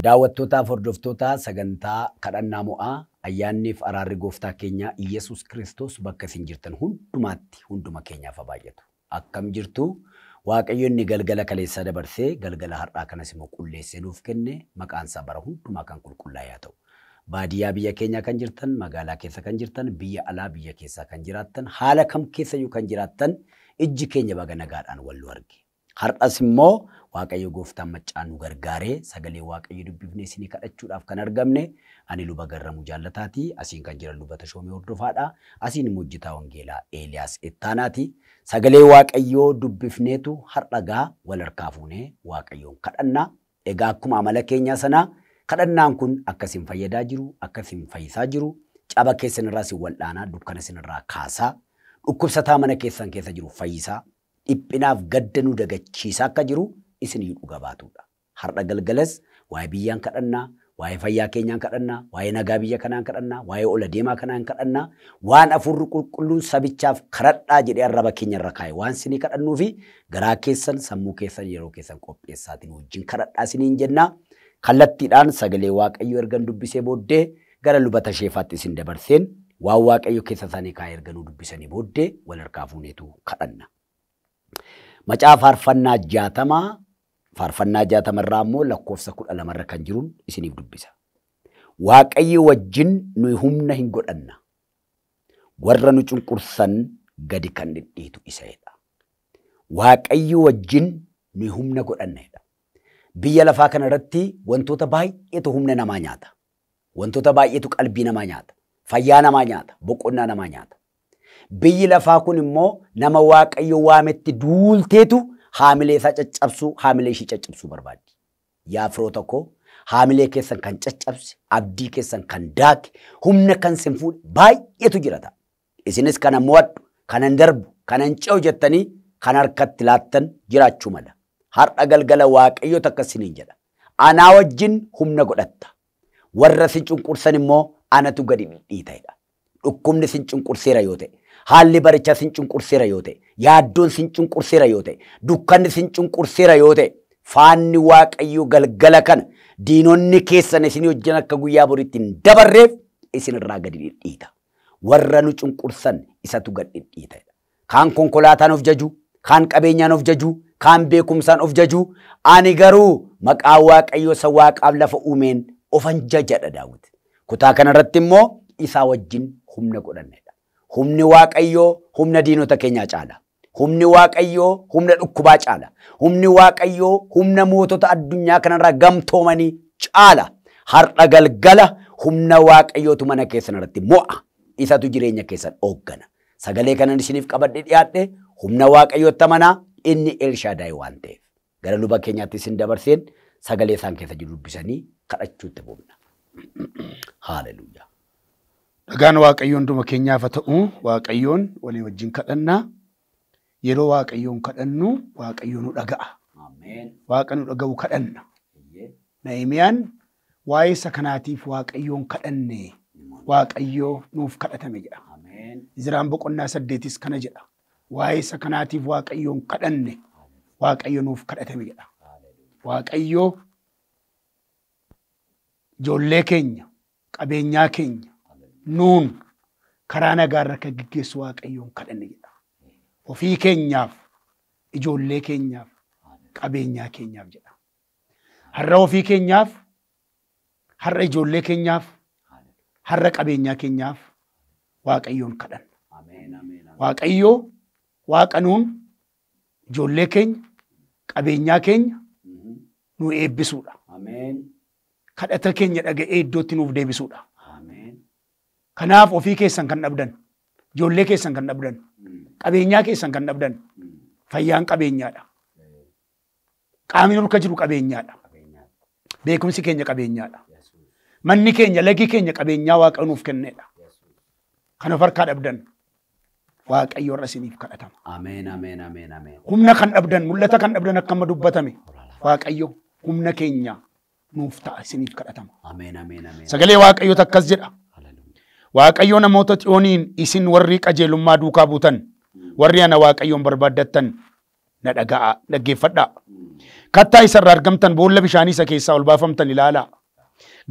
Daawwattootaaf hordoftoota sagantaa kadhannaa mo'aa ayyaanniif araarri gooftaa keenya Iyesuus Kiristoos bakka isin jirtan hundumaatti hunduma keenyaaf baay'atu. Akkam jirtu Waaqayyo inni galgala kaleessaa dabarsee galgala har'aa kanas immoo qulleessee nuuf kenne maqaan isaa bara hundumaa kan qulqullaa'aa ta'u. Baadiyyaa biyya keenya kan jirtan, magaalaa keessa kan jirtan, biyya alaa biyya keessaa kan jiraattan, haala kam keessa iyyuu kan jiraattan ijji keenya baga nagaadhaan wal nu arge. Har'as immoo Waaqayyo gooftaan maccaa nu gargaaree sagalee Waaqayyo dubbifnee isinii kadhachuudhaaf kan argamne ani luba Garramuu Jaallataati. Asiin kan jiran luba Tashoomee Hordofaadha. Asiin immoo hojjetaa wangeelaa Eeliyaas Ittaanaati. Sagalee Waaqayyo dubbifneetu har'agaa wal harkaa fuunee Waaqayyoon kadhanna. Egaa akkuma amala keenyaa sana kadhannaan kun akkasiin fayyadaa jiru, akkasiin fayyisaa jiru, caba keessan irraa si wal'aanaa, dukkana isin irraa kaasaa, dhukkubsataa mana keessan keessa jiru fayyisaa, dhiphinaaf gadda nu dagachiisaa akka jiru isinii dhuga baatudha. Har'a galgalas waa'ee biyyaan kadhannaa, waa'ee fayyaa keenyaan kadhannaa, waa'ee nagaa biyya kanaan kadhannaa, waa'ee ola deemaa kanaan kadhannaa, waan hafuurri qulqulluun sabichaaf kadhadhaa jedhee arraba keenya irra kaa'e waan isinii kadhannuu fi garaa keessan sammuu keessan yeroo keessan qopheessaatiin wajjin kadhadhaa isiniin jennaa. Kallattiidhaan sagalee Waaqayyo ergan dubbisee booddee gara luba Tasheefaatti isin dabarseen waan Waaqayyo keessa isaanii kaa'ee ergan dubbisanii booddee wal harkaa fuuneetu kadhanna. Macaa faarfannaa 60 faarfannaa 60 irraa immoo lakkoofsa 12 irra kan jiruun isiniif dubbisa. Waaqayyo wajjin nuyi humna hin godhanna. Warra nu cunqursan gadi kan dhidhiitu isadha. Waaqayyo wajjin nuyi humna godhanna. Biyya lafaa kana irratti wantoota baay'eetu humna namaa nyaata. Wantoota baay'eetu qalbii namaa nyaata. Fayyaa namaa nyaata. Boqonnaa namaa nyaata. Biyyi lafaa kun immoo nama Waaqayyo waametti duulteetu haamilee isaa caccabsuu, haamilee ishii caccabsuu barbaaddi. Yaa firoota koo haamilee keessan kan caccabse, abdii keessan kan daake, humna kan sin fuudhe baay'eetu jirata. Isinis kana mo'adhu, kanan darbu, kanan ce'u jettanii kan harkatti laattan jiraachuu mala. Har'a galgala Waaqayyo takka isiniin jedha. Anaa wajjin humna godhatta. Warra sin cunqursan immoo anatu gadi dhidhiita'edha. Dhukkubni sin cunqurseera yoo ta'e, haalli barichaa sin cunqurseera yoo ta'e, yaaddoon sin cunqurseera yoo ta'e, dukkanni sin cunqurseera yoo ta'e, faanni Waaqayyo galgala kana diinonni keessan isin wajjin akka guyyaa boriitti hin dabarreef isinirraa gadi dhidhiita. Warra nu cunqursan isatu gadi dhidhiita'edha. Kaan konkolaataan of jaju, kaan qabeenyaan of jaju, kaan beekumsaan of jaju, ani garuu maqaa Waaqayyo isa Waaqaaf lafa uumeen ofan jajadha Daawit. Kutaa kanarratti immoo isaa wajjin humna godhannedha. Humni Waaqayyo humna diinota keenyaa caala. Humni Waaqayyo humna dhukkubaa caala. Humni Waaqayyo humna mootota addunyaa kanarraa gamtoomanii caala. Har'a galgala humna Waaqayyootu mana keessan irratti mo'a. Isatu jireenya keessan hooggana. Sagalee kanan isiniif qabadhee dhiyaadhe humna Waaqayyootti amanaa. Inni Elshaadaay waan ta'eef gara luba keenyaatti isin dabarseen sagalee isaan keessa jiru dubbisanii kadhachuutti boonna. Haaleluyyaa. Dhagaan Waaqayyoon hunduma keenyaaf haa ta'u, Waaqayyoon walii wajjin kadhannaa. Yeroo Waaqayyoon kadhannu Waaqayyo nu dhaga'a. Waaqa nu dhaga'u kadhanna. Nehemiyaan waa'ee isa kanaatiif Waaqayyoon kadhanne Waaqayyo nuuf kadhatame jedha. Izraan boqonnaa 8 kana jedha. Waa'ee isa kanaatiif Waaqayyoon kadhanne Waaqayyo nuuf kadhatame jedha. Waaqayyo ijoollee keenya, qabeenyaa keenya nuun karaa nagaarra akka gaggeessu Waaqayyoon kadhanne jedha. Ofii keenyaaf, ijoollee keenyaaf, qabeenyaa keenyaaf jedha. Har'a ofii keenyaaf, har'a ijoollee keenyaaf, har'a qabeenyaa keenyaaf Waaqayyoon kadhanna. Waaqayyo Waaqa nuun ijoollee keenya, qabeenyaa keenya nu eebbisuudha. Kadhata keenya dhaga'ee iddootti nuuf deebisuudha. Kanaaf ofii keessan kan dhabdan, ijoollee keessan kan dhabdan, qabeenyaa keessan kan dhabdan, fayyaan qabeenyaadha. Qaamni nurka jiru qabeenyaadha. Beekumsi keenya qabeenyaadha. Manni keenya, lagi keenya qabeenyaa Waaqa nuuf kennedha. Kana farkaa dhabdan. Waaqayyo irra isiniif kadhatama. Ameen, ameen, ameen, ameen. Humna kan dhabdan, mul'ata kan dhabdan akkama dubbatame. Waaqayyo humna keenya nuuf ta'a isiniif kadhatama. Ameen, ameen, ameen. Sagalee Waaqayyo takkas jedha. Waaqayyo namoota Xiyooniin isin warri qajeelummaa duukaa buutan, warri ana Waaqayyoon barbaaddattan na dhaga'a, dhaggeeffadhaa. Kattaa isa irraa argamtan boolla bishaanii isa keessaa ol baafamtan ilaalaa.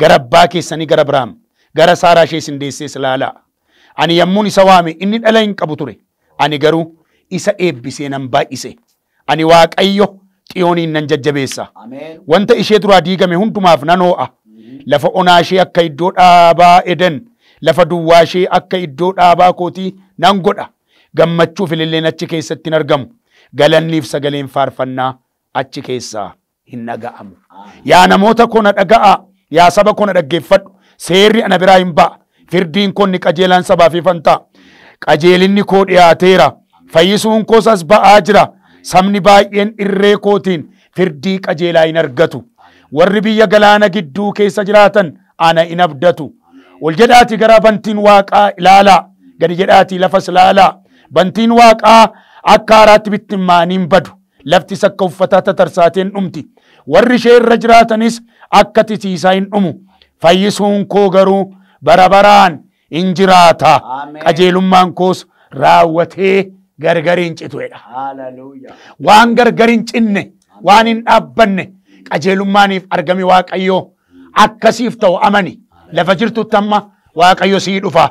Gara abbaa keessanii gara Abrahaam gara Saaraa ishee isin deessees ilaalaa. Ani yommuun isa waame inni dhala hin qabu ture. Ani garuu isa eebbisee nan baay'ise. Ani Waaqayyo Xiyooniin nan jajjabeessa. Wanta ishee duraa diigame hundumaaf nan hoo'a. Lafa onaa ishee akka iddoo dhaabaa Eden, lafa duwwaa ishee akka iddoo dhaabaa kootii nan godha. Gammachuuf ililleen achi keessatti hin argamu. Galanniif sagaleen faarfannaa achi keessaa hin dhaga'amu. Yaa namoota koo na dhaga'a, yaa saba koo na dhaggeeffadhu. Seerri ana biraa hin ba'a. Firdiin koo inni qajeelaan sabaaf ifan ta'a. Qajeelinni koo dhiyaateera. Fayyisuun koos as ba'aa jira. Sabni baay'een irree kootiin firdii qajeelaa hin argatu. Warri biyya galaana gidduu keessa jiraatan ana hin abdatu. Ol jedhaatii gara bantiin Waaqaa ilaalaa. Gadi jedhaatii lafas ilaalaa. Bantiin Waaqaa akka haaraatti bittimmaaniin badu. Laftis akka uffataa tatarsaateen dhumti. Warri ishee irra jiraatanis akka titiisaa hin dhumu. Fayyisuun koo garuu bara baraan hin jiraata. Qajeelummaan koos raawwatee gargar hin cituedha. Waan gargar hin cinne, waan hin dhaabbanne qajeelummaaniif argame Waaqayyoo akkasiif ta'u amani. Lafa jirtutti amma Waaqayyo sii dhufa.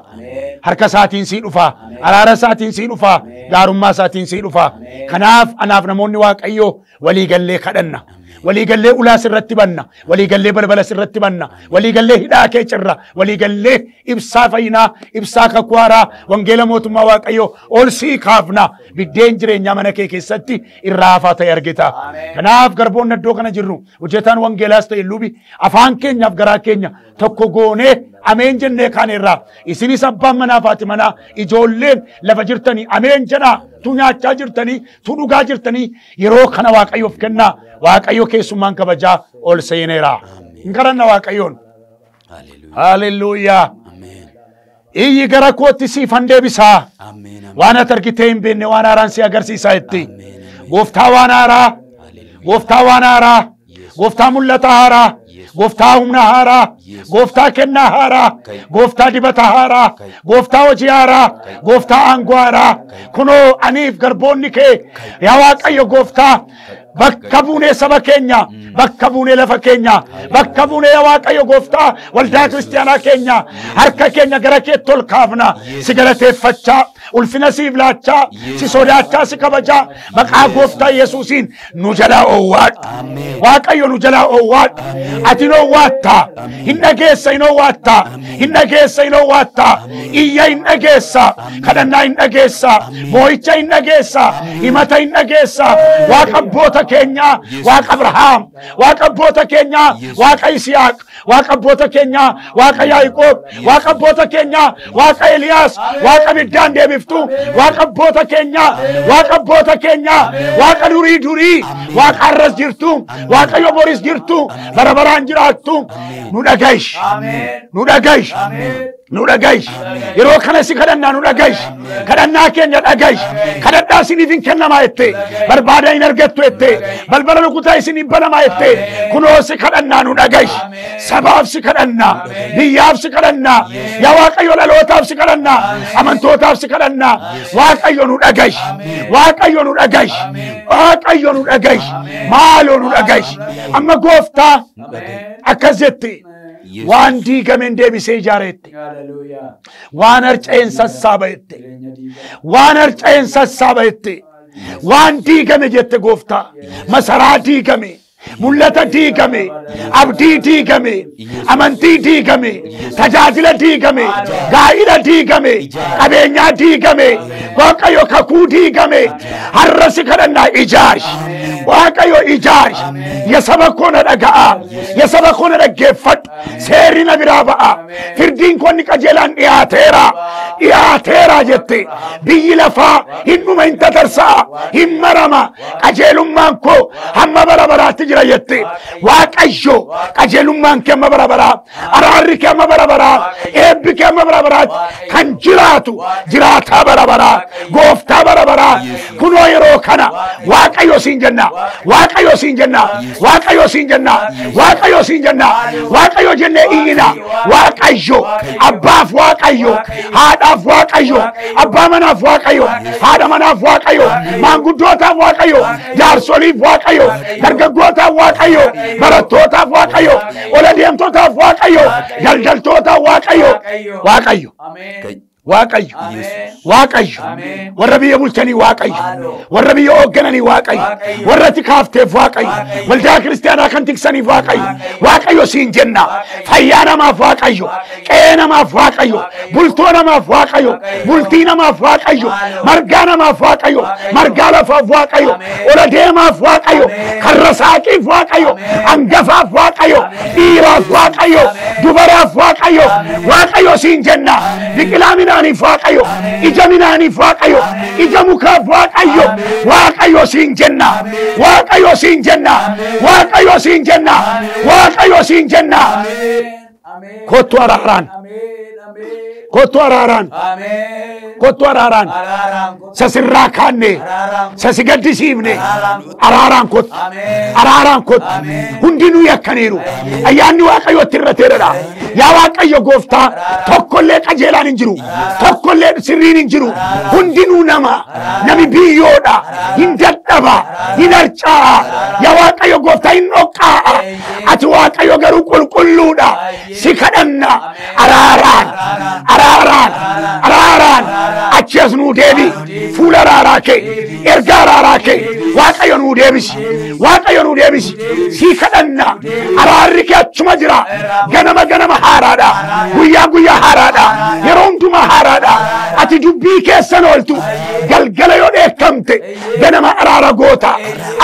Harka isaatiin sii dhufa. Araara isaatiin sii dhufa. Gaarummaa isaatiin sii dhufa. Kanaaf anaaf namoonni Waaqayyoo waliigallee kadhanna. Waliigallee ulaa sirratti banna. Waliigallee balbala sirratti banna. Waliigallee hidhaa kee cirra. Waliigallee ibsaa fayyinaa, ibsaa kakwaaraa, wangeela mootummaa Waaqayyoo ol sii kaafna. Biddeen jireenyaa mana kee keessatti irraa hafaa ta'e argita. Kanaaf garboonni iddoo kana jirru hojjetaan wangeelaas ta'e lubi afaan keenyaaf garaa keenya tokko goonee ameen jennee kaaneerraa. Isinis abbaan manaa fi manaa ijoolleen lafa jirtanii ameen jedhaa. Tu nyaachaa jirtanii, tu dhugaa jirtanii yeroo kana Waaqayyoof kennaa. Waaqayyo keessummaan kabajaa ol seeneera. Hin kadhanna Waaqayyoon. Haleluuyaa. Iyyi gara kootti siifan deebisaa. Waan ati argitee hin beekne waan haaraan si agarsiisaa itti. Gooftaa waan haaraa. Gooftaa waan haaraa. Gooftaa mul'ata haaraa. Gooftaa humna haaraa. Gooftaa kennaa haaraa. Gooftaa dibata haaraa. Gooftaa hojii haaraa. Gooftaa aangoo haaraa. Kunoo aniif garboonni kee yaa Waaqayyo Gooftaa bakka buunee saba keenya, bakka buunee lafa keenya, bakka buunee yaa Waaqayyo Gooftaa waldaa kiristaanaa keenya harka keenya gara keetti ol kaafna. Si galateeffachaa, ulfina siif laachaa, si sodaachaa, si kabajaa maqaa Gooftaa Yesuusiin nu jalaa oowwaadhu. Waaqayyo nu jalaa oowwaadhu. Ati hin oowwaattaa. Hin dhageessa hin oowwaattaa. Hin dhageessa hin oowwaattaa. Iyya hin dhageessa. Kadhannaa hin dhageessa. Moo'icha hin dhageessa. Himata hin dhageessa. Waaqa abboota keenya, Waaqa Abrahaam, Waaqa abboota keenya, Waaqa Yisihaaq, Waaqa abboota keenya, Waaqa Yaaqoob, Waaqa abboota keenya, Waaqa Eliyaas, Waaqa biddaan deebiftu, Waaqa abboota keenya, Waaqa abboota keenya, Waaqa durii, Waaqa arras jirtu, Waaqa yoboris jirtu, bara baraan jiraattu, nu dhaga'ish, nu dhaga'ish. Nu dhaga'ish. Yeroo kana si kadhannaa nu dhaga'ish. Kadhannaa keenya dhaga'ish. Kadhadhaa isiniif hin kennamaa jette. Barbaadaa hin argattu jette. Balbala rukutaa isiniif banamaa jette. Kunoo si kadhannaa nu dhaga'ish. Sabaaf si kadhannaa. Biyyaaf si kadhannaa. Yaa Waaqayyo dhalootaaf si kadhannaa. Amantootaaf si kadhannaa. Waaqayyo nu dhaga'ish. Waaqayyo nu dhaga'ish. Waaqayyo nu dhaga'ish. Maaloo nu dhaga'ish. Amma Gooftaa akkas jette. Waan diigameen deebisee ijaareette. Waan harca'een sassaaba jette. Waan harca'een sassaaba jette. Waan diigame jette Gooftaa. Masaraa diigame. Mul'ata diigame. Abdii diigame. Amantii diigame. Tajaajila diigame. Gaa'ila diigame. Qabeenyaa diigame. Waaqayyo kakuu diigame. Har'a si kadhannaa ijaari. Waaqayyo ijaari. Ya saba koo na dhaga'a. Ya saba koo na dhaggeeffadhu. Seerri na biraa ba'a. Firdiin koo inni qajeelaan dhiyaateera. Dhiyaateera jette. Biyyi lafaa hin dhuma hin tatarsa'a. Hin marama. Qajeelummaan koo hamma bara baraatti jira jette. Waaqayyo qajeelummaan kee amma bara baraa. Araarri kee amma bara baraa. Eebbi kee amma bara baraatti kan jiraatu jiraataa bara baraa. Gooftaa bara baraa. Kunoo yeroo kana Waaqayyo sinjenna waaqayyo sinjenna waaqayyo sinjenna waaqayyo sinjenna waaqayyo jenne iyina waaqayyo abbaaf waaqayyo haadhaaf waaqayyo abbaa manaaf waaqayyo haadha manaaf waaqayyo maanguddootaaf waaqayyo jaarsoliif waaqayyo dargaggootaaf waaqayyo barattootaaf waaqayyo ola deemtootaaf waaqayyo daldaltootaaf waaqayyo waaqayyo waaqayyo waaqayyo warra biyya bulchanii waaqayyo warra biyya hooggananii waaqayyo warra tikaafteef waaqayyo waldaa kiristaanaa kan tiksaniif waaqayyo waaqayyo siin jenna fayyaa namaaf waaqayyo qe'ee namaaf waaqayyo bultoo namaaf waaqayyo bultii namaaf waaqayyo margaa namaaf waaqayyo margaa lafaaf waaqayyo ola deemaaf waaqayyo karra saaqiif waaqayyo hangafaaf waaqayyo dhiiraaf waaqayyo dubaraaf waaqayyo waaqayyo siin jenna biqilaa midhaaniif waaqayyo ija midhaaniif waaqayyo ija mukaaf waaqayyo waaqayyo siin jenna waaqayyo siin jenna waaqayyo siin jenna waaqayyo siin jenna kottu araaraan kottu araaraan kottu araaraan sasirraa kaanne sasi gaddisiifne araaraan kottu araaraan kottu hundinuu yakkaniiru ayyaanni waaqayyotti irrateedha yaa waaqayyo gooftaa tokkollee qajeelaan hin jiru tokkollee sirriin hin jiru hundinuu nami biyyoodha hin dadhaba hin harcaa'a yaa waaqayyo gooftaa hin dhoqqaa'a ati waaqayyo garuu qulqulluudha si kadhanna araaraan araaraan araaraan achi as nuu deebi fuula araaraa kee erga araaraa kee waaqayyo nuu deebisi waaqayyo nuu deebisi si kadhanna araarri kee achuma jira ganama ganama haaraadha guyyaa guyyaa haaraadha yeroo hundumaa haaraadha ati dubbii keessan ooltu galgala yoo dheekkamte ganama araara goota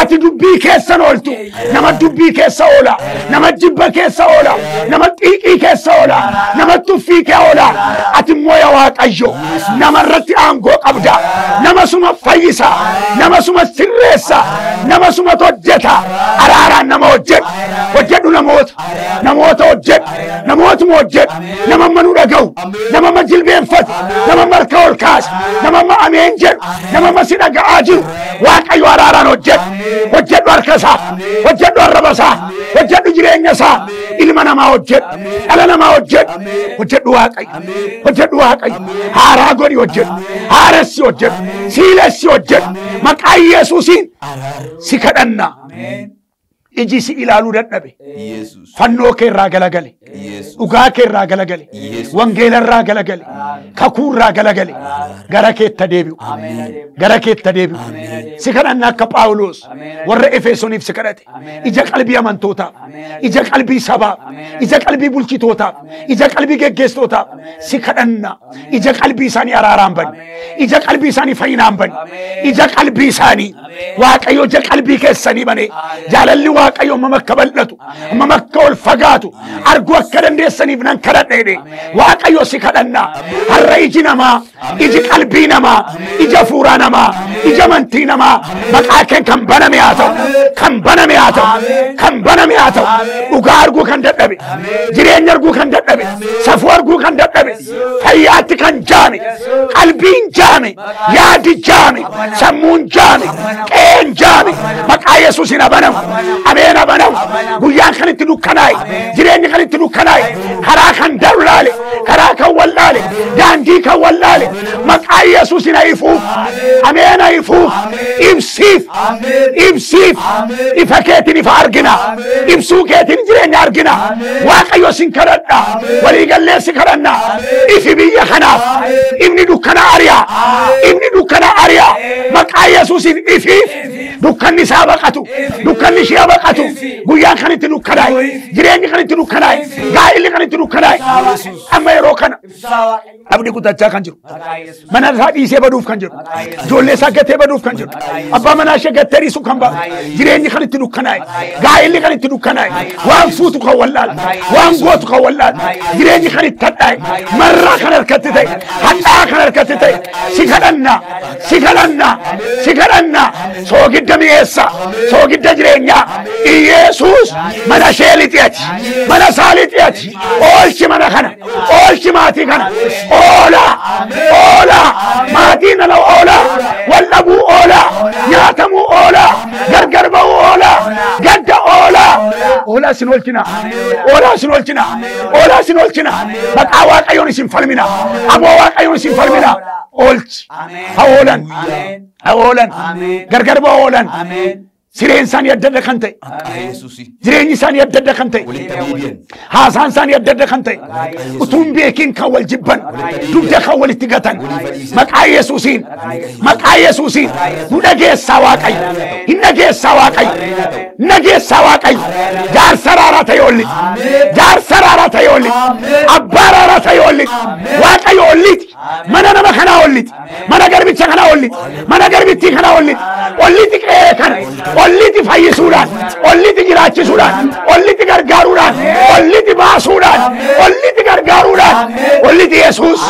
ati dubbii keessan ooltu nama dubbii keessa oola nama jibba keessa oola nama xiiqii keessa oola nama tuffii kee oola ati immoo yaa waaqayyo nama irratti aangoo qabda nama suma fayyisa nama suma sirreessa nama suma hojjeta araaraan nama hojjedhu namoota hojjedhu namootuma hojjedhu nama manuu dhaga'u nama ma jilbeenfatu nama marka ol kaasa nama ma ameen jedhu nama ma si dhaga'aa jiru waaqayyo araaraan hojjedhu harkasaa hojjedhu arrabasaa hojjedhu jireenya isaa ilma namaa hojjedhu dhala namaa hojjedhu waaqayyo haaraa godhi hojjedhu haaressi hojjedhu siilessi hojjedhu maqaa Yesuusiin si kadhanna iji si ilaaluu dadhabe fannoo kee irraa galagale dhugaa kee irraa galagale wangeela irraa galagale kakuu irraa galagale gara keetta deebi'u si kadhanna akka Phaawulos warra Efesooniif si kadhate ija qalbii amantootaaf ija qalbii sabaaf ija qalbii bulchitootaaf ija qalbii geggeessitootaaf si kadhanna ija qalbii isaanii araaraan bani ija qalbii isaanii fayyinaan bani ija qalbii isaanii waaqayyo ija qalbii keessanii bane jaalalli waaqayyo amma akka bal'atu amma akka ol fagaatu arguu akka dandeessaniif nan kadhadhe waaqayyo si kadhanna har'a iji namaa iji qalbii namaa ija fuuraa namaa ija amantii namaa maqaa keen kan baname haa ta'u dhugaa arguu kan dadhabe jireenya arguu kan dadhabe safuu arguu kan dadhabe fayyaatti kan jaame qalbiin jaame yaadi jaame sammuun jaame qeen jaame maqaa Yesuusin abanamu ameen abanamu guyyaan kan itti dukkanaa'e jireenyi kan itti dukkanaa'e karaa kan dallaale karaa kan wallaale daandii kan wallaale maqaa Yesuusin ifuuf ameen ifuuf ibsiif ifa keetiin ifa argina ibsuu keetiin jireenya argina waaqayyo sin kadhadha walii galleessi kadhanna ifi biyya kanaaf ifni dukkana ari'a maqaa Yesuusin ifiif dukkanni isaa baqatu dukkanni ishee baqatu guyyaan kan itti dukkanaa'e jireenyi kan itti dukkanaa'e gaa'illi kan itti dukkanaa'e amma yeroo kana abdii kutachaa kan jiru mana isaa dhiisee baduuf kan jiru ijoollee isaa gatee baduuf kan jiru abbaa manaa ishee gattee dhiisuu kan ba'u jireenyi kan itti dukkanaa'e gaa'illi kan itti dukkanaa'e waan fuutu kan wallaale waan gootu kan wallaale jireenyi kan itti hadhaa'e marraa kan harkatti ta'e hadhaa kan harkatti ta'e si kadhanna soogidda mi'eessa soogidda jireenyaa Yesuus mana ishee lixeeti mana isaa lixeeti oolchi mana kana oolchi maatii kana oola maatiin ala oola waldhabuu oola nyaatamuu oola Oolaa isin oolchina. Oolaa isin oolchina. Oolaa isin oolchina. Maqaa Waaqayyoon isin falmina. Aboo Waaqayyoon isin falmina. Oolchi. Ha oolan. Ha oolan. Gargar ba'aa oolan. Sireen isaanii adda adda kan ta'e. Jireenyi isaanii adda adda kan ta'e. Haasaan isaanii adda adda kan ta'e. Utuun beekiin kan wal jibban. Dugda kan walitti gatan. Maqaa Yesuusiin. Maqaa Yesuusiin. Nu dhageessaa Waaqayyo. Hin dhageessaa Waaqayyo. Hin dhageessaa Waaqayyo. Jaarsa raaraa ta'e oollit. Jaarsa raaraa ta'e oollit. Abbaa raaraa ta'e oollit. Waaqayyo oollit. Mana nama kanaa oollit. Mana garbicha kanaa oollit. Mana garbittii kanaa oollit. Olliti qe'ee kana. Olliti fayyisuudhaan, olliti jiraachisuudhaan, olliti gargaaruudhaan, olliti baasuudhaan, olliti gargaaruudhaan, olliti Yesuus,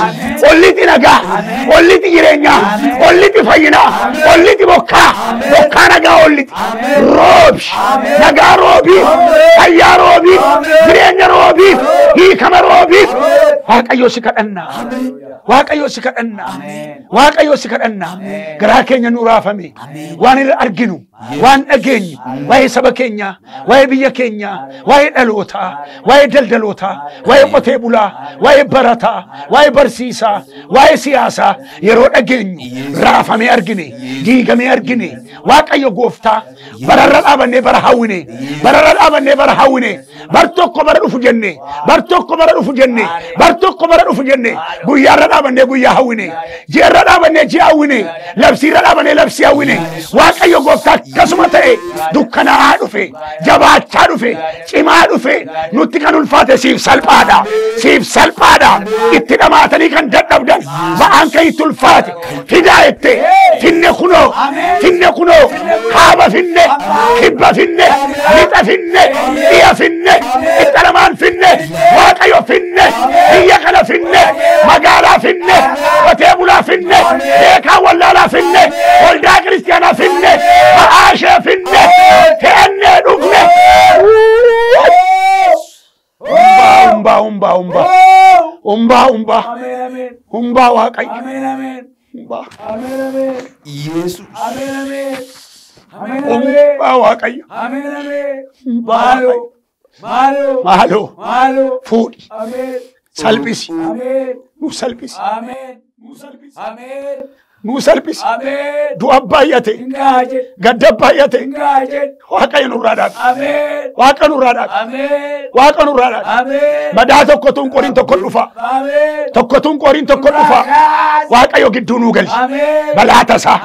olliti nagaa, olliti jireenyaa, olliti fayyinaa, olliti bokkaa, bokkaa nagaa olliti. Roobi, nagaa roobiif, fayyaa roobiif, jireenya roobiif, hiikama roobiif. Waaqayyo si kadhannaa. Waaqayyo si kadhannaa. Waaqayyo si kadhannaa. Garaa keenya nu raafame. Waan irra arginu. Waan dhageenyu. Waa'ee saba keenyaa. Waa'ee biyya keenyaa. Waa'ee dhalootaa. Waa'ee daldalootaa. Waa'ee qotee bulaa. Waa'ee barataa. Waa'ee barsiisaa. Waa'ee siyaasaa. Yeroo dhageenyu raafamee argine. Diigamee argine. Waaqayyo gooftaa. Bararra dhaabannee bara hawwine. Bararra dhaabannee bara hawwine. Bar tokko bara dhufu jenne. Bar tokko bara dhufu jenne. Bar tokko bara dhufu jenne. Guyyaarra dhaabannee guyyaa hawwine. Ji'arra dhaabannee ji'a hawwine. Labsiirra dhaabannee labsii hawwine. Waaqayyo gooftaa akkasuma ta'e dukkanaa'aa dhufe. Jabaachaa dhufe. Cimaa dhufe. Nutti kan ulfaate siif salphaadha. Siif salphaadha. Itti dhamaatanii kan dadhabdan. Ba'aan kan itti ulfaate. Fidaa itti. Finne kunoo. Finne kunoo. Kaaba finne. Kibba finne. Lixa finne. Dhiya finne. Itti lamaan finne. Waaqayyo finne. Biyya kana finne. Magaalaa finne. Qotee bulaa finne. Beekaa wallaalaa finne. Waldaa kiristiyaanaa finne. Ba'aa ishee finne. Fe'annee dhufne. Umbaa. Umbaa Waaqayyo. Umbaa. Yesus. Umbaa Waaqayyo. Maaloo. Fuudhi. Salphisi. Nu salphisi. Nu salphisi. Du'a baay'ate. Gadda baay'ate. Waaqayyo nurraa dhaabe. Waaqa nurraa dhaabe. Waaqa nurraa dhaabe. Madaa tokkotuun qoriin tokko dhufa. Tokkotuun qoriin tokko dhufa. Waaqayyo gidduu nuu galchi. Balaa tasaa.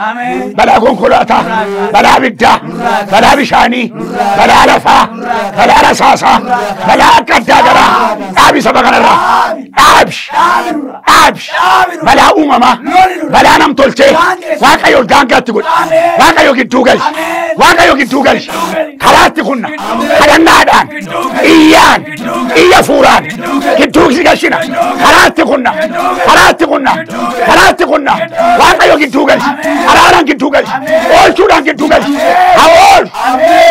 Balaa konkolaataa. Balaa abiddaa. Balaa bishaanii. Balaa lafaa. Balaa rasaasaa. Balaa akka addaa garaa. Dhaabi saba kanarraa. Dhaabi. Balaa uumamaa. Balaa namtolchee. Waaqayyo daangaatti godhe. Waaqayyo gidduu galchi. Waaqayyo gidduu galchi. Karaatti kunna. Kadhannaadhaan. Iyyaan. Iyya fuuraan. Gidduu si galchina. Karaatti kunna. Waaqayyo gidduu galchi. Araaraan gidduu galchi. Oolchuudhaan gidduu galchi. Haa oolu.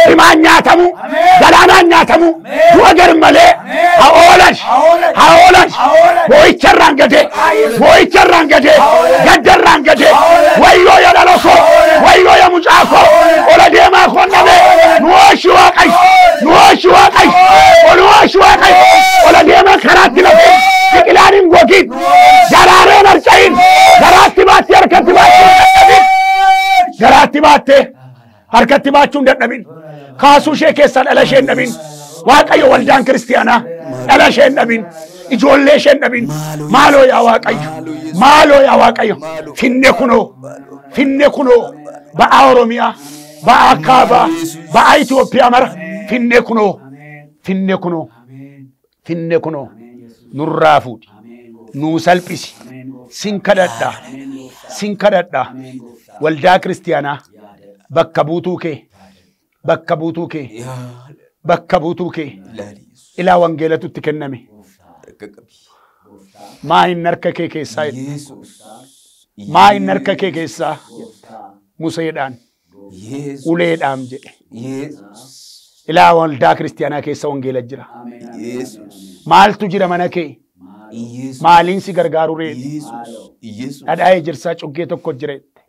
Himaan nyaatamu. Galaanaan nyaatamu. Du'a gar malee. Haa oolan. Boo'icharraan gadee. Gaddarraan gadee. Wayyoo ya dhaloko. Wayyoo ya mucaako. Ola deemaa konname. Nuwaashi Waaqayyo. Ola deemaa karaatti lafe. Biqilaan hin gogin. Daraareen harcayin. Garaatti baattee harkatti baachuun dadhabin. Kaasuu ishee keessaa dhala ishee hin dhabin. Waaqayyo waldaan kiristiyaanaa dhala ishee hin dhabin. Ijoollee ishee hin dhabin. Maaloo yaa Waaqayyo. Finne kunoo. Ba'aa Oromiyaa. Ba'aa Kaabaa. Ba'aa Itoophiyaa mara. Finne kunoo. Nurraa fuudhi. Nuu salphisi. Sin kadhadhaa. Waldaa kiristiyaanaa. Bakka buutuu kee. Ilaa wangeelatutti kenname. Maa hin harka kee keessaa. Museedhaan. Uleedhaan jedhe. Ilaa waldaa kiristiyaanaa keessa wangeela jira. Maaltu jira mana kee? Maaliin si gargaaru reeti? Dhadhaa ejersaa cuggee tokko jireette.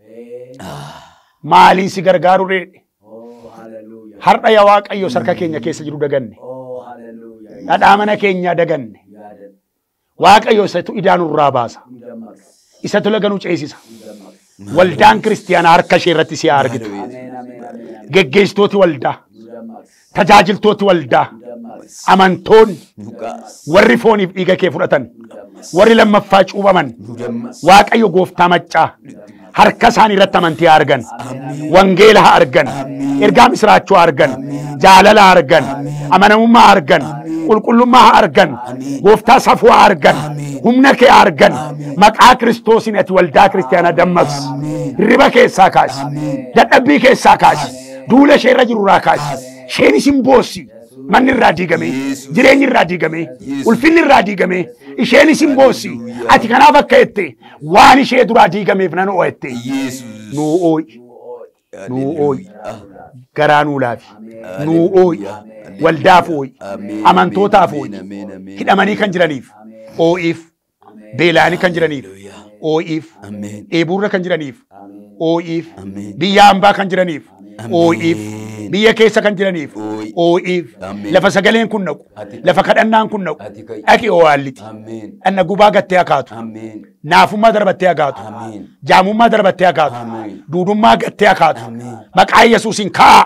Maaliin si gargaaru reeti? Har'a yaa Waaqayyo harka keenya keessa jiru daganne. dhadhaa mana keenyaa daganne waaqayyo isatu idaan urraa baasa isatu laganuu ceesisa waldaan kiristiyaanaa harka ishee irratti si argitu geggeessitooti waldaa tajaajiltooti waldaa amantoonni warri fooniif dhiiga kee fudhatan warri lammaffaa cuubaman waaqayyo gooftaa maccaa harka isaanii irratti amantii argan wangeela argan ergaa misraachuu argan jaalala argan amanamummaa argan qulqullummaa argan gooftaa safuu argan humna kee argan maqaa Kiristoosiin ati waldaa kiristiyaanaa dammaqsi riba keessaa kaasi dadhabbii keessaa kaasi duula ishee irra jiru irraa kaasi isheen isin boossi manni irraa diigame jireenyi irraa diigame ulfinni irraa diigame isheen isin boossi ati kanaaf akka jette waan ishee duraa diigameef nan oo'ette nuu oo'i garaa nuu laafi nuu oo'i waldaaf oo'i amantootaaf oo'i hidhamanii kan jiraniif oo'iif beelaanii kan jiraniif oo'iif dheebuurra kan jiraniif oo'iif biyya hambaa kan jiraniif oo'iif biyya keessa kan jiraniif oo'iif lafa sagaleen kun naqu lafa kadhannaan kun naqu dhaqi oo'aalliti dhanna gubaa gattee akaatu naafummaa darbattee akaatu jaamummaa darbattee akaatu duudummaa gattee akaatu maqaa Yesuusiin kaa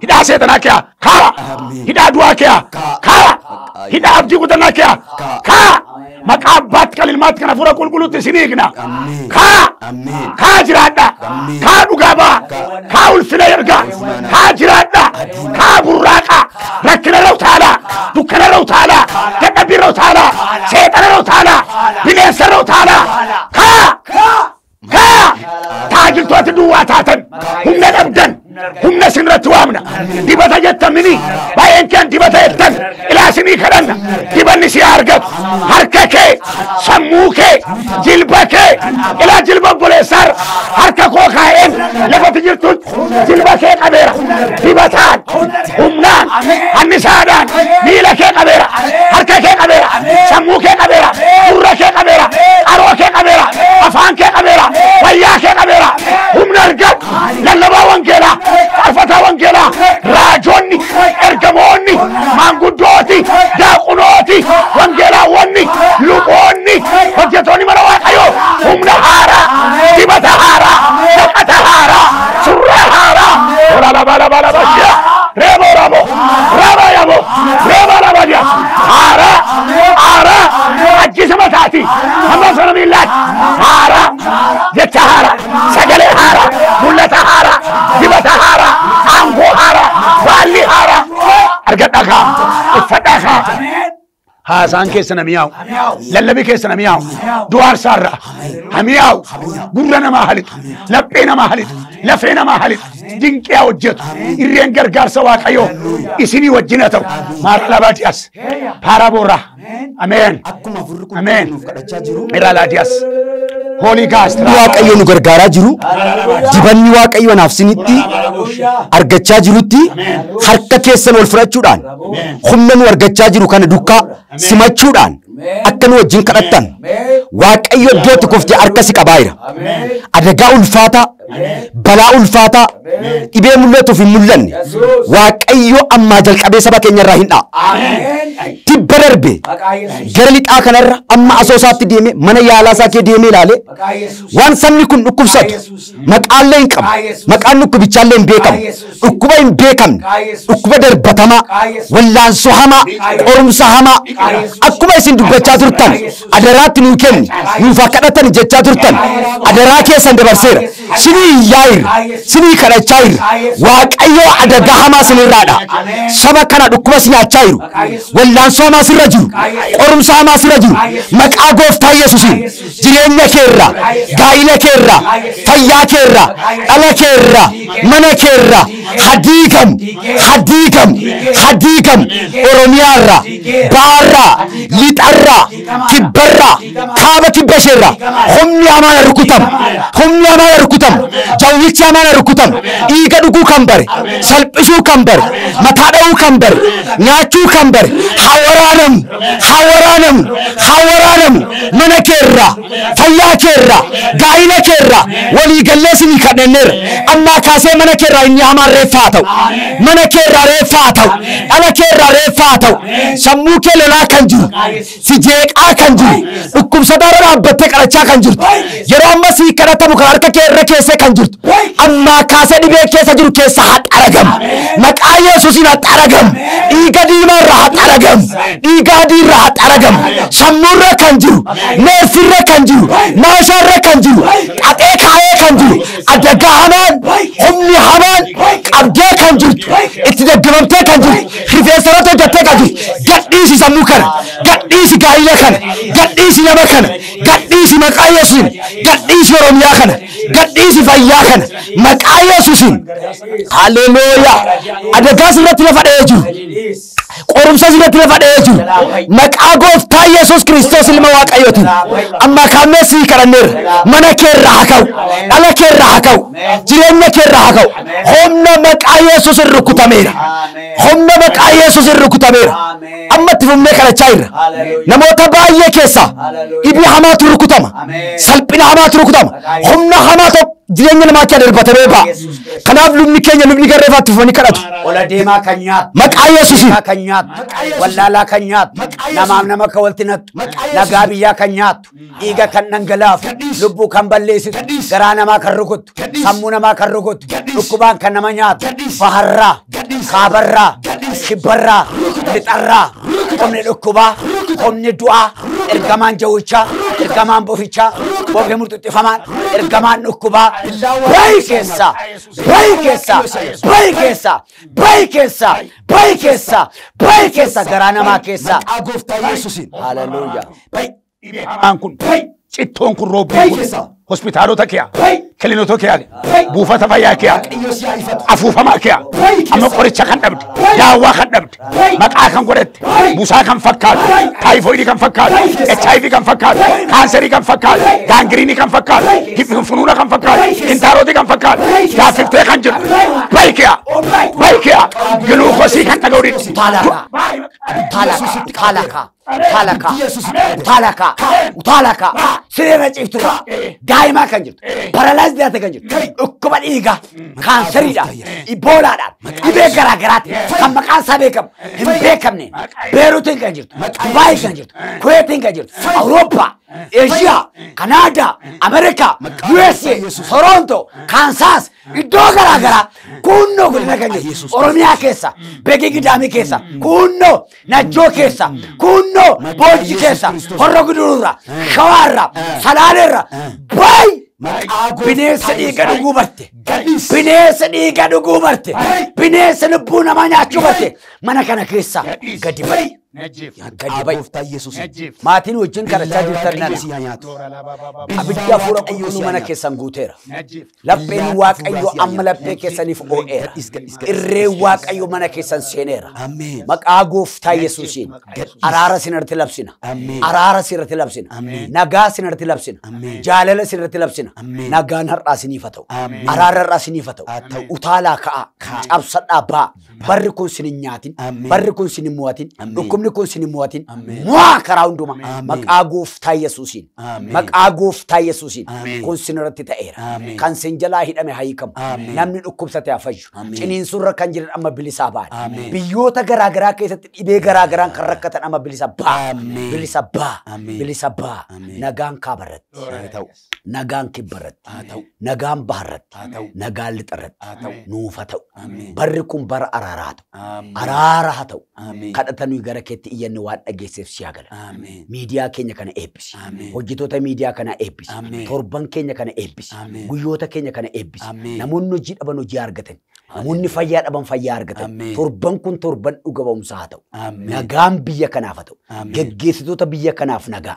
hidhaa seetanaa kee kaa hidhaa du'aa kee kaa hidhaa abdii kutanaa kee kaa maqaa abbaatti kan ilmaatti kan hafuura qulqulluutti isin hiikna kaa jiraadha kaa dhugaa ba'a kaa ulfina ergaa kaa jiraadha kaa burraaqa rakkina irra utaalaa dukkana irra utaalaa dadhabbii irra utaalaa seexana irra utaalaa bineensa irra utaalaa kaa taajiltooti duwwaa taatan humna dhabdan humna sinirratti waamna dibata jettamini baay'een keen dibata jettan ilaa isinii kadhanna dibanni si argatu harka kee sammuu kee jilba kee ilaa jilba obboleessaar harka koo kaa'een lafatti jirtutti jilba kee qabeera dibataan humnaan annisaadhaan miila kee qabeera harka kee qabeera sammuu kee qabeera gurra kee qabeera qaroo kee qabeera afaan kee qabeera wayyaa kee qabeera humna argan lallabaa wangeelaa faarfataa wangeelaa raajonni ergamoonni maanguddooti daaqunooti wangeelaawwanni luboonni hojjetoonni mana waaqayyoo humna haaraa dibata haaraa dhaqata haaraa surraa haaraa olalabalabalabasia reebo rabo rabayabo reebalabadia haaraa ajjisa mataati hamma sana miillaati haaraa jecha haaraa sagalee haaraa mul'ata haaraa dibata haaraa aangoo haaraa baalli haaraa argadhakaa uffadhakaa haasaan keessa na mi'aawu lallabii keessa na mi'aawu du'aarsaarraa hami'aawu gurra namaa halitu laphee namaa halitu lafee namaa halitu dinqiyaa hojjetu irreen gargaarsa waaqayyoo isinii wajjin haa ta'u maara labaatiyaas paaraboorraa ameen ameen irraalaatiyaas Holy Ghost waaqayyo nu gargaaraa jiru dibanni waaqayyo naaf sinitti argachaa jirutti harka keessan ol fudhachuudhaan humna nu argachaa jiru kana dukkaa simachuudhaan akka nu wajjin kadhattan waaqayyo iddootti koftee harka si qabaayira adagaa ulfaataa balaa ulfaataa dhibee mul'atuuf hin mul'anne waaqayyo ammaa jalqabee saba keenya irraa hin dhaa tibba darbe gara lixaa kanarra amma asoosaatti deeme mana yaalaa isaa kee deemee ilaale waan sabni kun dhukkubsatu maqaallee hin qabu maqaan dhukkubichaallee hin beekamu dhukkuba hin beekamne dhukkuba darbatamaa wallaansoo hamaa qorumsa hamaa akkuma isin dubbachaa turtan adaraatti nuu kenni nuuf akka kadhatan jechaa turtan adaraa keessan dabarseera sinii yaa'ir sinii kadhachaa jiru waaqayyo adagaa hamaa sinirraadha saba kana dhukkuba si nyaachaa jiru wallaansoo hamaa sirra jiru qorumsa hamaa sirra jiru maqaa gooftaa Yesuusiin jireenya keerra gaa'ila keerra fayyaa keerra dhala keerra mana keerra hadiigam oromiyaarra baarra lixarra kibbarra kaaba kibbasheerra humni hamaa rukutam jawwicha mana rukutam dhiiga dhuguu kan bare salphisuu kan bare mataa dha'uu kan bare nyaachuu kan bare hawaraanamu mana keerraa fayyaa keerraa gaa'ila keerraa walii gallee sinii kadhanneera ammaa kaasee mana keerraa inni hamaan reeffaa ta'u mana keerraa reeffaa ta'u dhala keerraa reeffaa ta'u sammuu kee lolaa kan jiru si jeeqaa kan jiru dhukkubsataa dhaabbattee kadhachaa kan jirtu yeroo ammas kadhatamu kan harka kee irra keessee kan jirtu ammaa kaasee dhibee keessa jiru keessa haxaragamu maqaa Yesuusiin haxaragamu dhiiga diimaa irraa haxaragamu dhiiga adii irraa haxaragamu sammuu irra kan jiru neerfi irra kan jiru naasa irra kan jiru qaxee kaa'ee kan jiru adagaa hamaan humni hamaan qabdee kan jirtu itti daggabamtee kan jirtu rifeensarratti hojjattee kan jirtu gadhiisi sammuu kana gadhiisi gaa'ila kana gadhiisi nama kana gadhiisi maqaa Yesuusiin gadhiisi Oromiyaa kana gadhiisi fayyaa kana maqaa Yesuusiin haleluuyaa adagaa sirratti lafa dha'ee jiru qorumsa sirratti lafa dha'ee jiru maqaa gooftaa Yesuus Kiristoos ilma Waaqayyootiin amma kaamee sii kadhanneerra mana keerraa haa ka'u dhala keerraa haa ka'u jireenya keerraa haa ka'u humna maqaa Yesuus irra rukutameera humna maqaa Yesuus irra rukutameera amma itti fufnee kadhachaa jirra namoota baay'ee keessaa dhibii hamaatu rukutama salphina hamaatu rukutama humna hamaa tokko jireenya namaa kee darbatamee ba'a kanaaf lubni keenya lubni garreefaatti fufanii kadhatu ola deemaa kan nyaatu maqaa Yesuusiin kan nyaatu wallaalaa kan nyaatu namaaf nama kan walitti naqxu nagaa biyyaa kan nyaatu dhiiga kan dhangalaafu lubbuu kan balleessitu garaa namaa kan rukuttu sammuu namaa kan rukuttu dhukkubaan kan nama nyaatu faharraa kaabarraa kibbarraa lixarraa qomni dhukkubaa qomni du'aa ergamaan jawwichaa ergamaan bofichaa boofni murtuxxifamaan ergamaan dhukkubaa bayi keessa garaa namaa keessa gooftaa Yesuusiin haleluuyaa hamaan kun cittoon kun roobbii kun hospitaalota kee kiliinota kee buufata fayyaa kee afuufamaa kee amma qoricha kan dhabde daawwaa kan dhabde maqaa kan godhatte busaa kan fakkaatu taayifoidii kan fakkaatu HIV kan fakkaatu kaanserii kan fakkaatu gaangiriinii kan fakkaatu funuuna kan fakkaatu intaarotii kan fakkaatu gaafiftee kan jirtu baayikee giluukosii kan dhaga'u didhi Talaka sirena ciftura daima kan jirtu paralaayis diyaate kan jirtu dhukkuba dhiigaa kaanseriidhaan iboolaadhaan dhibee garaagaraatti kan maqaan isaa beekamu hin beekamne beeruutiin kan jirtu dubaayii kan jirtu kuweetiin kan jirtu awurooppaa Asia, Canada, America, USA, Toronto, Kansas, iddoo garaagaraa kunno godina kan jirtu Oromiyaa keessa Beekii Gidaamii keessa kunno Najjoo keessa kunno Boojii keessa Horroo Gudururraa Shawaarraa Salaaleerraa baay'ee bineensa dhiiga dhuguu barte bineensa dhiiga dhuguu barte bineensa lubbuu namaa nyaachuu barte mana kana keessa gadi bari gadi bari maatiin wajjin kadhachaa jirtan nan abidda hafuura qulqulluu mana keessan guuteera lapheen waaqayyo amma laphee keessaniif oo'eera irree waaqayyo mana keessan seeneera maqaa gooftaa Yesuusiin araara sinirratti labsina araara sinirratti labsina nagaa sinirratti labsina jaalala sinirratti labsina nagaan har'aa siniif haa ta'u araara har'aa siniif haa ta'u utaalaa ka'a cabsadhaa ba'a barri kun sinin nyaatin barri kun sinin mo'atin dhukkubni kun sinin mo'atin mo'aa karaa hunduma maqaa gooftaa Yesuusiin maqaa gooftaa Yesuusiin kun sinirratti ta'eera kan sin jalaa hidhame haa hiikamu namni dhukkubsate haa fayyu ciniinsurra kan jiran amma bilisaa ba'an biyyoota garaagaraa keessatti dhibee garaagaraan kan rakkatan amma bilisa ba'a bilisa ba'a nagaan kaabarratti nagaan kibbarratti nagaan baharratti nagaan lixarratti nuuf haa ta'u barri kun bara araaraa ta'u araara haa ta'u kadhatanii gara keetti iyyanni waan dhageesseef si haa gala miidiyaa keenya kana eebbisi hojjetoota miidiyaa kana eebbisi torban keenya kana eebbisi guyyoota keenya kana eebbisi namoonni hojii dhaban hojii argatan namoonni fayyaa dhaban fayyaa argatan torban kun torban dhuga ba'umsaa haa ta'u nagaan biyya kanaaf haa ta'u geggeessitoota biyya kanaaf nagaa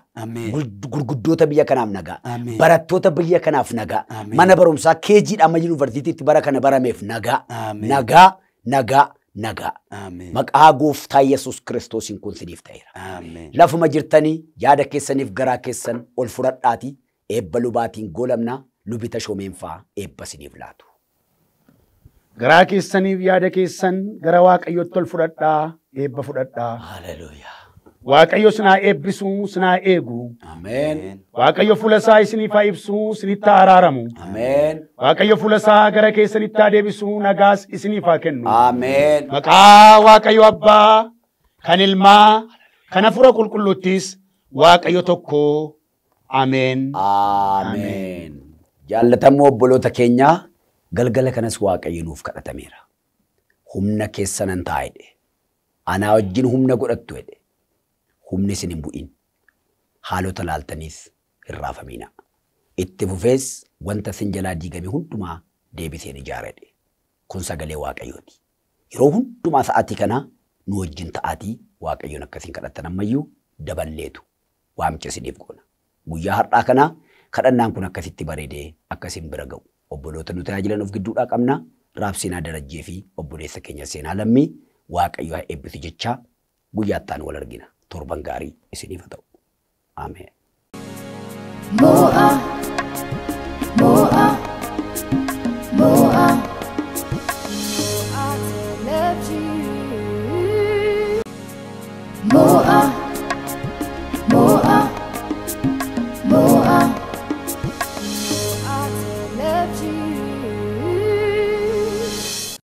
gurguddoota biyya kanaaf nagaa barattoota biyya kanaaf nagaa mana barumsaa keejiidhaan amma yuunivarsiitiitti bara kana barameef nagaa maqaa gooftaa Yesuus Kiristoosiin kun siniif ta'eera lafuma jirtanii yaada keessaniif garaa keessan ol fudhadhaatii eebba lubaatiin goolabnaa lubi Tashoomenfaa eebba isiniif laatu. Garaa keessaniif yaada keessan gara Waaqayyootti ol fudhadhaa, eebba fudhadhaa. Haleluuyaa. Waaqayyo sinaa eebbisu, sinaa eegu. Ameen. Waaqayyo fuula isaa isiniif haa ibsu, isinitti haa araaramu. Ameen. Waaqayyo fuula isaa gara keessanitti haa deebisu, nagaas isiniif haa kennu. Ameen. Maqaa Waaqayyo Abbaa, kan Ilmaa, kan Hafuura Qulqulluuttis Waaqayyo tokko. Ameen. Ameen. Jaallatamoo obboloota keenyaa galgala kanas Waaqayyo nuuf kadhatameera. Humna keessanan taa'edhe. Anaa wajjin humna godhattu jedhe. Humni isin hin bu'in. Haalota laaltaniis hin raafamina. Itti fufees wanta isin jalaa diigame hundumaa deebiseen ijaaradhe. Kun sagalee Waaqayyooti. Yeroo hundumaa sa'aatii kana nu wajjin ta'aatii Waaqayyoon akkasiin kadhattan ammayyuu daballeetu waamicha isiniif goona. Guyyaa har'aa kana kadhannaan kun akkasitti bareedee akkasiin bira ga'u. Obboloota nu tajaajilan of gidduudhaa qabna. Raabsinaa Darajjee fi obboleessa keenya Seenaa Lammii Waaqayyo haa eebbisu jechaa guyyaattaan wal argina. Torban gaarii isiniif haa ta'u. Ameen.